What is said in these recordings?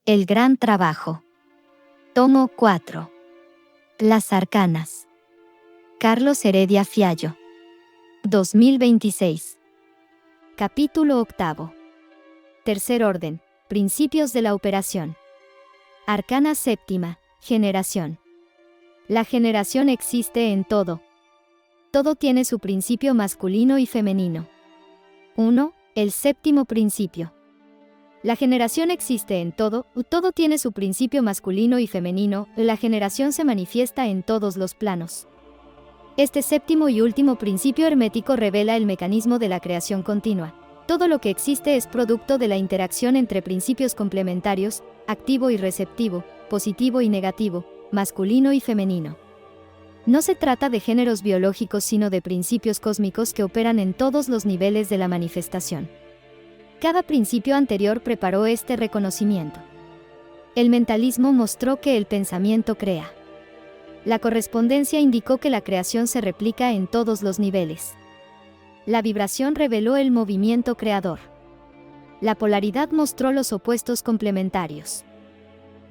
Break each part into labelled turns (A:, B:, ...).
A: El gran trabajo. Tomo 4. Las arcanas. Carlos Heredia Fiallo. 2026. Capítulo 8. Tercer orden. Principios de la operación. Arcana séptima. Generación. La generación existe en todo. Todo tiene su principio masculino y femenino. 1. El séptimo principio. La generación existe en todo, todo tiene su principio masculino y femenino, la generación se manifiesta en todos los planos. Este séptimo y último principio hermético revela el mecanismo de la creación continua. Todo lo que existe es producto de la interacción entre principios complementarios, activo y receptivo, positivo y negativo, masculino y femenino. No se trata de géneros biológicos sino de principios cósmicos que operan en todos los niveles de la manifestación. Cada principio anterior preparó este reconocimiento. El mentalismo mostró que el pensamiento crea. La correspondencia indicó que la creación se replica en todos los niveles. La vibración reveló el movimiento creador. La polaridad mostró los opuestos complementarios.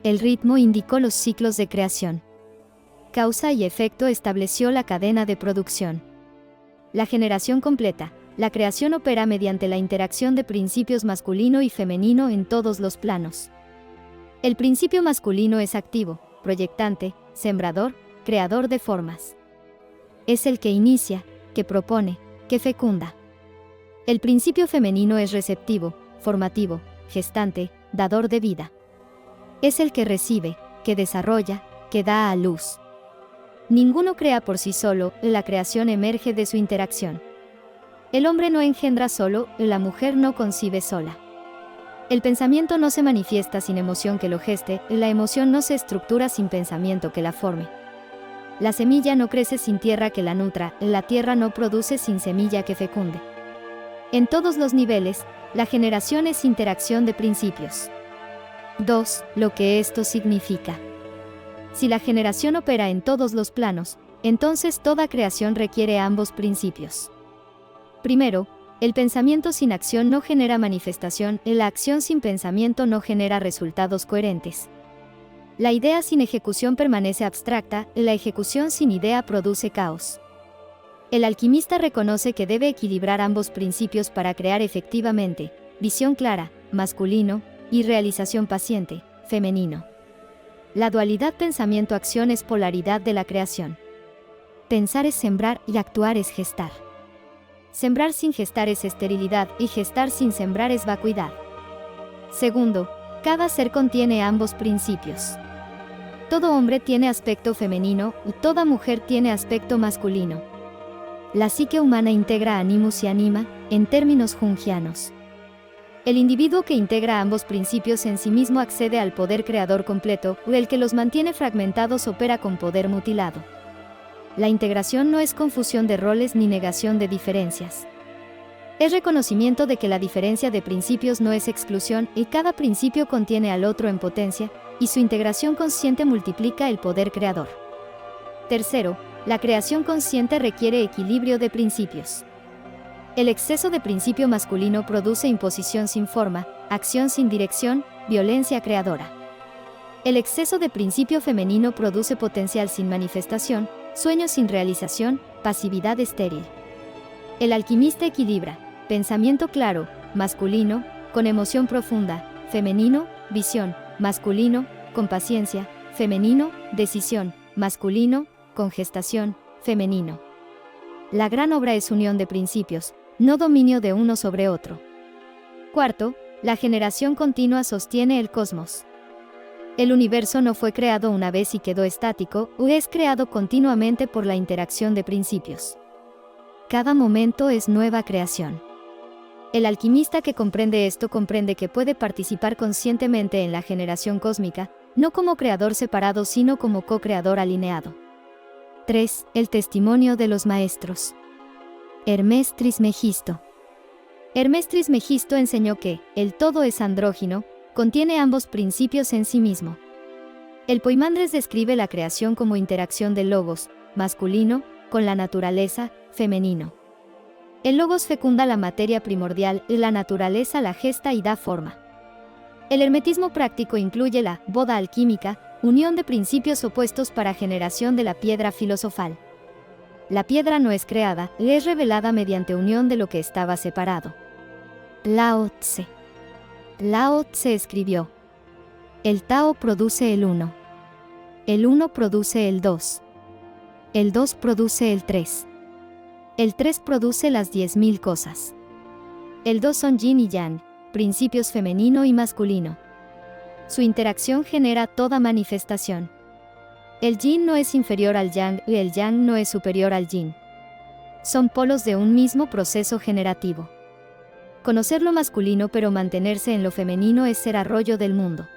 A: El ritmo indicó los ciclos de creación. Causa y efecto estableció la cadena de producción. La generación completa. La creación opera mediante la interacción de principios masculino y femenino en todos los planos. El principio masculino es activo, proyectante, sembrador, creador de formas. Es el que inicia, que propone, que fecunda. El principio femenino es receptivo, formativo, gestante, dador de vida. Es el que recibe, que desarrolla, que da a luz. Ninguno crea por sí solo, la creación emerge de su interacción. El hombre no engendra solo, la mujer no concibe sola. El pensamiento no se manifiesta sin emoción que lo geste, la emoción no se estructura sin pensamiento que la forme. La semilla no crece sin tierra que la nutra, la tierra no produce sin semilla que fecunde. En todos los niveles, la generación es interacción de principios. 2. Lo que esto significa. Si la generación opera en todos los planos, entonces toda creación requiere ambos principios. Primero, el pensamiento sin acción no genera manifestación, la acción sin pensamiento no genera resultados coherentes. La idea sin ejecución permanece abstracta, la ejecución sin idea produce caos. El alquimista reconoce que debe equilibrar ambos principios para crear efectivamente, visión clara, masculino, y realización paciente, femenino. La dualidad pensamiento-acción es polaridad de la creación. Pensar es sembrar y actuar es gestar. Sembrar sin gestar es esterilidad y gestar sin sembrar es vacuidad. Segundo, cada ser contiene ambos principios. Todo hombre tiene aspecto femenino y toda mujer tiene aspecto masculino. La psique humana integra animus y anima, en términos jungianos. El individuo que integra ambos principios en sí mismo accede al poder creador completo, o el que los mantiene fragmentados opera con poder mutilado. La integración no es confusión de roles ni negación de diferencias. Es reconocimiento de que la diferencia de principios no es exclusión y cada principio contiene al otro en potencia, y su integración consciente multiplica el poder creador. Tercero, la creación consciente requiere equilibrio de principios. El exceso de principio masculino produce imposición sin forma, acción sin dirección, violencia creadora. El exceso de principio femenino produce potencial sin manifestación, sueño sin realización, pasividad estéril. El alquimista equilibra, pensamiento claro, masculino, con emoción profunda, femenino, visión, masculino, con paciencia, femenino, decisión, masculino, con gestación, femenino. La gran obra es unión de principios, no dominio de uno sobre otro. Cuarto, la generación continua sostiene el cosmos. El universo no fue creado una vez y quedó estático, o es creado continuamente por la interacción de principios. Cada momento es nueva creación. El alquimista que comprende esto comprende que puede participar conscientemente en la generación cósmica, no como creador separado sino como co-creador alineado. 3. El testimonio de los maestros. Hermes Trismegisto. Hermes Trismegisto enseñó que el todo es andrógino, contiene ambos principios en sí mismo. El Poimandres describe la creación como interacción del logos, masculino, con la naturaleza, femenino. El logos fecunda la materia primordial y la naturaleza la gesta y da forma. El hermetismo práctico incluye la boda alquímica, unión de principios opuestos para generación de la piedra filosofal. La piedra no es creada, es revelada mediante unión de lo que estaba separado. Lao Tse. Lao Tse escribió: el Tao produce el uno. El uno produce el dos. El dos produce el tres. El tres produce las 10.000 cosas. El dos son yin y yang, principios femenino y masculino. Su interacción genera toda manifestación. El yin no es inferior al yang y el yang no es superior al yin. Son polos de un mismo proceso generativo. Conocer lo masculino pero mantenerse en lo femenino es ser arroyo del mundo.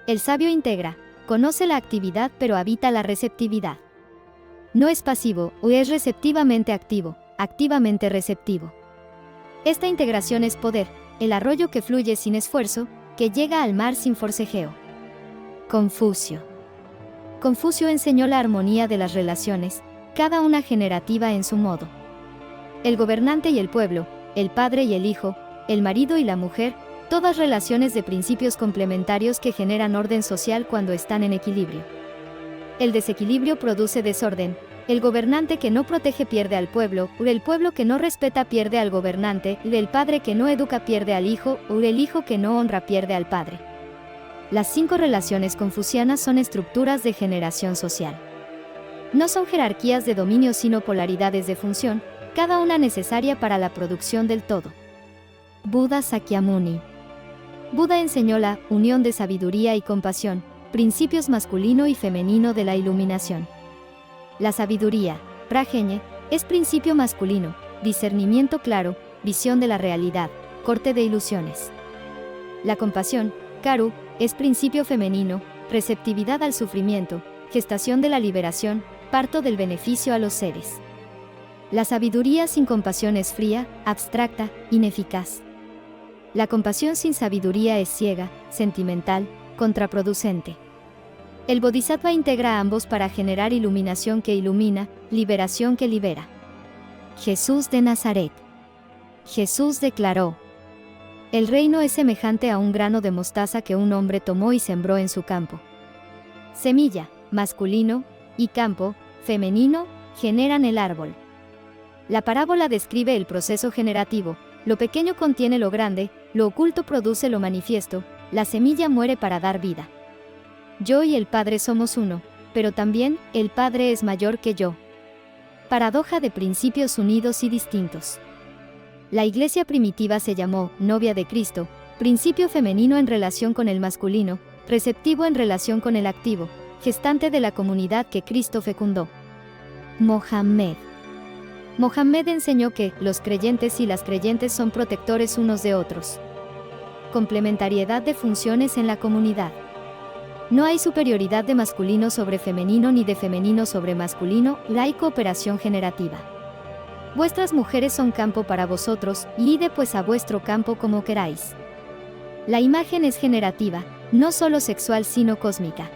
A: El sabio integra, conoce la actividad pero habita la receptividad. No es pasivo o es receptivamente activo, activamente receptivo. Esta integración es poder, el arroyo que fluye sin esfuerzo, que llega al mar sin forcejeo. Confucio. Confucio enseñó la armonía de las relaciones, cada una generativa en su modo. El gobernante y el pueblo, el padre y el hijo, el marido y la mujer, todas relaciones de principios complementarios que generan orden social cuando están en equilibrio. El desequilibrio produce desorden, el gobernante que no protege pierde al pueblo, el pueblo que no respeta pierde al gobernante, el padre que no educa pierde al hijo, el hijo que no honra pierde al padre. Las 5 relaciones confucianas son estructuras de generación social. No son jerarquías de dominio sino polaridades de función, cada una necesaria para la producción del todo. Buda Sakyamuni. Buda enseñó la unión de sabiduría y compasión, principios masculino y femenino de la iluminación. La sabiduría, prajña, es principio masculino, discernimiento claro, visión de la realidad, corte de ilusiones. La compasión, karu, es principio femenino, receptividad al sufrimiento, gestación de la liberación, parto del beneficio a los seres. La sabiduría sin compasión es fría, abstracta, ineficaz. La compasión sin sabiduría es ciega, sentimental, contraproducente. El Bodhisattva integra a ambos para generar iluminación que ilumina, liberación que libera. Jesús de Nazaret. Jesús declaró: el reino es semejante a un grano de mostaza que un hombre tomó y sembró en su campo. Semilla, masculino, y campo, femenino, generan el árbol. La parábola describe el proceso generativo, lo pequeño contiene lo grande, lo oculto produce lo manifiesto, la semilla muere para dar vida. Yo y el Padre somos uno, pero también, el Padre es mayor que yo. Paradoja de principios unidos y distintos. La iglesia primitiva se llamó novia de Cristo, principio femenino en relación con el masculino, receptivo en relación con el activo, gestante de la comunidad que Cristo fecundó. Mohammed. Mohammed enseñó que los creyentes y las creyentes son protectores unos de otros. Complementariedad de funciones en la comunidad. No hay superioridad de masculino sobre femenino ni de femenino sobre masculino, hay cooperación generativa. Vuestras mujeres son campo para vosotros, y id pues a vuestro campo como queráis. La imagen es generativa, no solo sexual sino cósmica.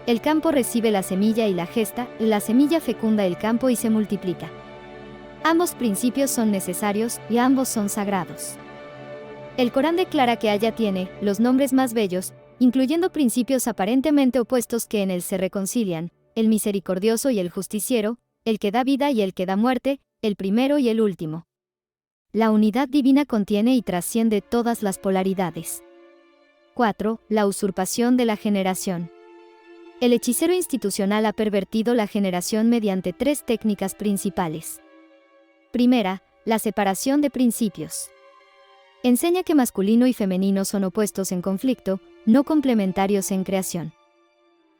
A: El campo recibe la semilla y la gesta, la semilla fecunda el campo y se multiplica. Ambos principios son necesarios y ambos son sagrados. El Corán declara que Allah tiene los nombres más bellos, incluyendo principios aparentemente opuestos que en él se reconcilian, el misericordioso y el justiciero, el que da vida y el que da muerte, el primero y el último. La unidad divina contiene y trasciende todas las polaridades. 4. La usurpación de la generación. El hechicero institucional ha pervertido la generación mediante 3 técnicas principales. Primera, la separación de principios. Enseña que masculino y femenino son opuestos en conflicto, no complementarios en creación.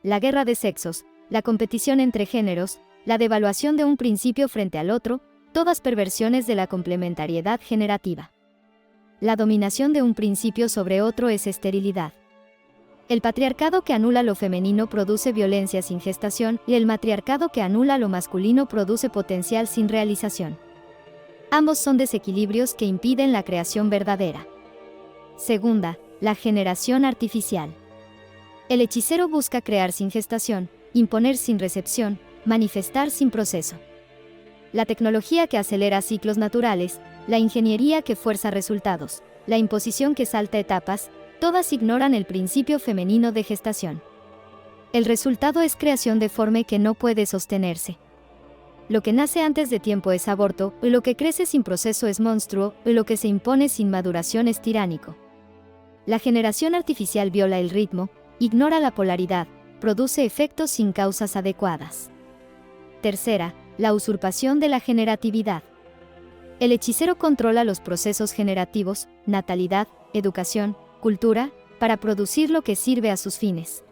A: La guerra de sexos, la competición entre géneros, la devaluación de un principio frente al otro, todas perversiones de la complementariedad generativa. La dominación de un principio sobre otro es esterilidad. El patriarcado que anula lo femenino produce violencia sin gestación y el matriarcado que anula lo masculino produce potencial sin realización. Ambos son desequilibrios que impiden la creación verdadera. Segunda, la generación artificial. El hechicero busca crear sin gestación, imponer sin recepción, manifestar sin proceso. La tecnología que acelera ciclos naturales, la ingeniería que fuerza resultados, la imposición que salta etapas, Todas ignoran el principio femenino de gestación. El resultado es creación deforme que no puede sostenerse. Lo que nace antes de tiempo es aborto, y lo que crece sin proceso es monstruo, y lo que se impone sin maduración es tiránico. La generación artificial viola el ritmo, ignora la polaridad, produce efectos sin causas adecuadas. Tercera, la usurpación de la generatividad. El hechicero controla los procesos generativos, natalidad, educación, cultura, para producir lo que sirve a sus fines.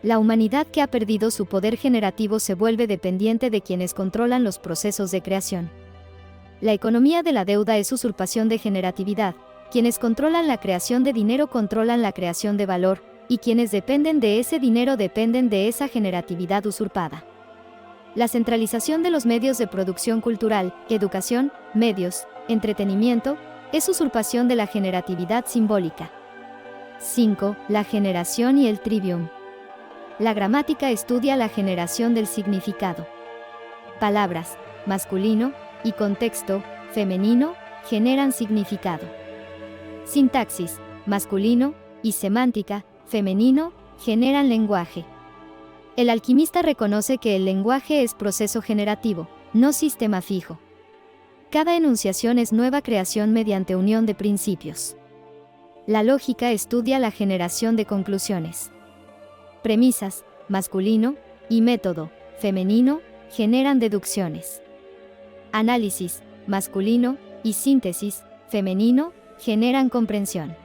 A: La humanidad que ha perdido su poder generativo se vuelve dependiente de quienes controlan los procesos de creación. La economía de la deuda es usurpación de generatividad. Quienes controlan la creación de dinero controlan la creación de valor, y quienes dependen de ese dinero dependen de esa generatividad usurpada. La centralización de los medios de producción cultural, educación, medios, entretenimiento, es usurpación de la generatividad simbólica. 5. La generación y el trivium. La gramática estudia la generación del significado. Palabras, masculino, y contexto, femenino, generan significado. Sintaxis, masculino, y semántica, femenino, generan lenguaje. El alquimista reconoce que el lenguaje es proceso generativo, no sistema fijo. Cada enunciación es nueva creación mediante unión de principios. La lógica estudia la generación de conclusiones. Premisas, masculino, y método, femenino, generan deducciones. Análisis, masculino, y síntesis, femenino, generan comprensión.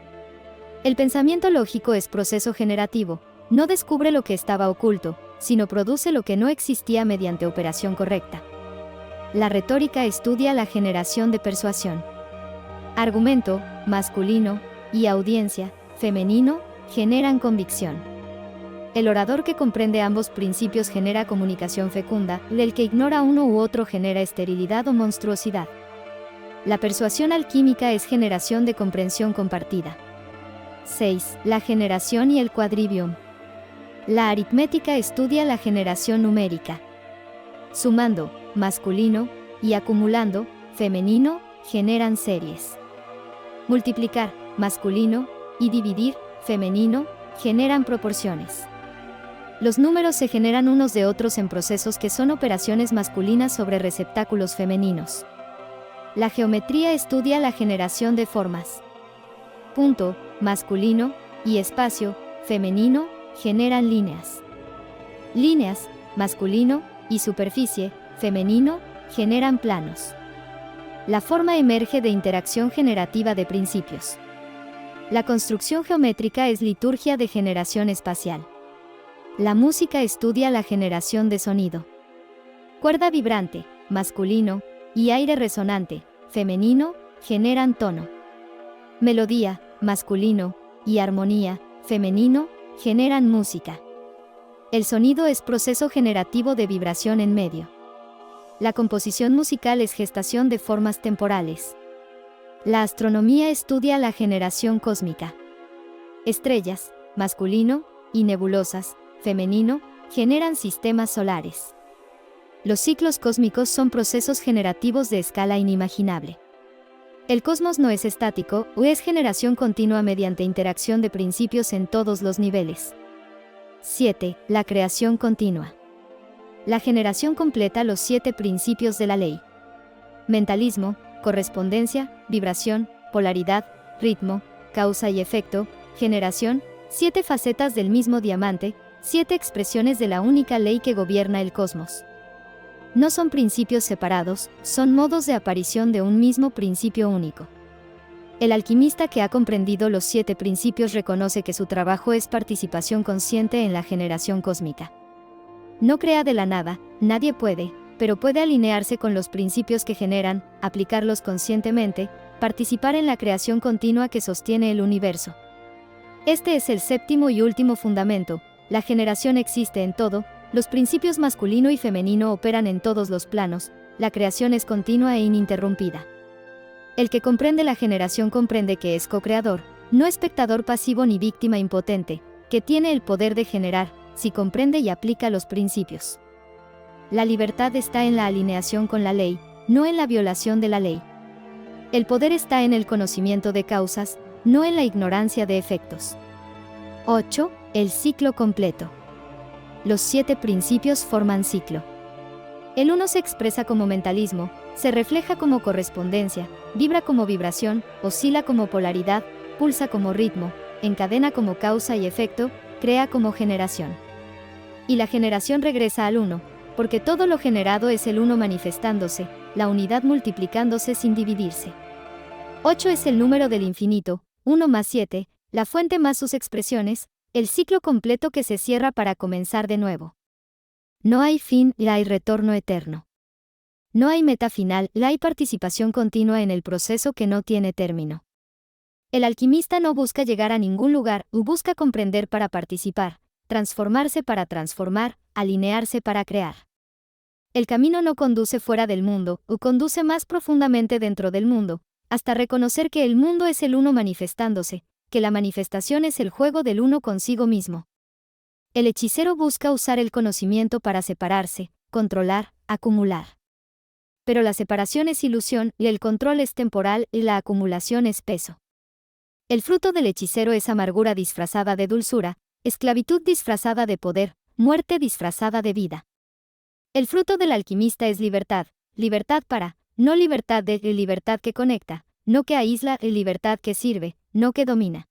A: El pensamiento lógico es proceso generativo, no descubre lo que estaba oculto, sino produce lo que no existía mediante operación correcta. La retórica estudia la generación de persuasión. Argumento, masculino, y audiencia, femenino, generan convicción. El orador que comprende ambos principios genera comunicación fecunda, el que ignora uno u otro genera esterilidad o monstruosidad. La persuasión alquímica es generación de comprensión compartida. 6. La generación y el quadrivium. La aritmética estudia la generación numérica. Sumando, masculino, y acumulando, femenino, generan series. Multiplicar, masculino, y dividir, femenino, generan proporciones. Los números se generan unos de otros en procesos que son operaciones masculinas sobre receptáculos femeninos. La geometría estudia la generación de formas. Punto, masculino, y espacio, femenino, generan líneas. Líneas, masculino, y superficie, femenino, generan planos. La forma emerge de interacción generativa de principios. La construcción geométrica es liturgia de generación espacial. La música estudia la generación de sonido. Cuerda vibrante, masculino, y aire resonante, femenino, generan tono. Melodía, masculino, y armonía, femenino, generan música. El sonido es proceso generativo de vibración en medio. La composición musical es gestación de formas temporales. La astronomía estudia la generación cósmica. Estrellas, masculino, y nebulosas, femenino, generan sistemas solares. Los ciclos cósmicos son procesos generativos de escala inimaginable. El cosmos no es estático, o es generación continua mediante interacción de principios en todos los niveles. 7. La creación continua. La generación completa los 7 principios de la ley. Mentalismo, correspondencia, vibración, polaridad, ritmo, causa y efecto, generación, 7 facetas del mismo diamante, 7 expresiones de la única ley que gobierna el cosmos. No son principios separados, son modos de aparición de un mismo principio único. El alquimista que ha comprendido los 7 principios reconoce que su trabajo es participación consciente en la generación cósmica. No crea de la nada, nadie puede, pero puede alinearse con los principios que generan, aplicarlos conscientemente, participar en la creación continua que sostiene el universo. Este es el séptimo y último fundamento. La generación existe en todo, los principios masculino y femenino operan en todos los planos, la creación es continua e ininterrumpida. El que comprende la generación comprende que es co-creador, no espectador pasivo ni víctima impotente, que tiene el poder de generar, si comprende y aplica los principios. La libertad está en la alineación con la ley, no en la violación de la ley. El poder está en el conocimiento de causas, no en la ignorancia de efectos. 8. El ciclo completo. Los 7 principios forman ciclo. El 1 se expresa como mentalismo, se refleja como correspondencia, vibra como vibración, oscila como polaridad, pulsa como ritmo, encadena como causa y efecto, crea como generación. Y la generación regresa al 1, porque todo lo generado es el 1 manifestándose, la unidad multiplicándose sin dividirse. 8 es el número del infinito, 1 más 7, la fuente más sus expresiones, el ciclo completo que se cierra para comenzar de nuevo. No hay fin, la hay retorno eterno. No hay meta final, la hay participación continua en el proceso que no tiene término. El alquimista no busca llegar a ningún lugar, busca comprender para participar, transformarse para transformar, alinearse para crear. El camino no conduce fuera del mundo, conduce más profundamente dentro del mundo, hasta reconocer que el mundo es el 1 manifestándose, que la manifestación es el juego del 1 consigo mismo. El hechicero busca usar el conocimiento para separarse, controlar, acumular. Pero la separación es ilusión, y el control es temporal, y la acumulación es peso. El fruto del hechicero es amargura disfrazada de dulzura, esclavitud disfrazada de poder, muerte disfrazada de vida. El fruto del alquimista es libertad, libertad para, no libertad de, libertad que conecta, no que aísla, libertad que sirve, no que domina.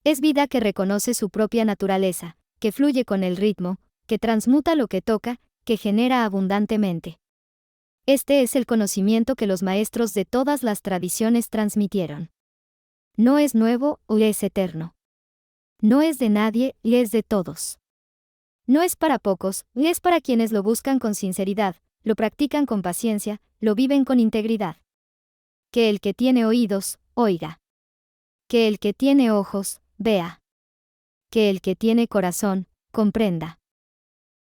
A: Es vida que reconoce su propia naturaleza, que fluye con el ritmo, que transmuta lo que toca, que genera abundantemente. Este es el conocimiento que los maestros de todas las tradiciones transmitieron. No es nuevo, o es eterno. No es de nadie, y es de todos. No es para pocos, y es para quienes lo buscan con sinceridad, lo practican con paciencia, lo viven con integridad. Que el que tiene oídos, oiga. Que el que tiene ojos, vea. Que el que tiene corazón, comprenda.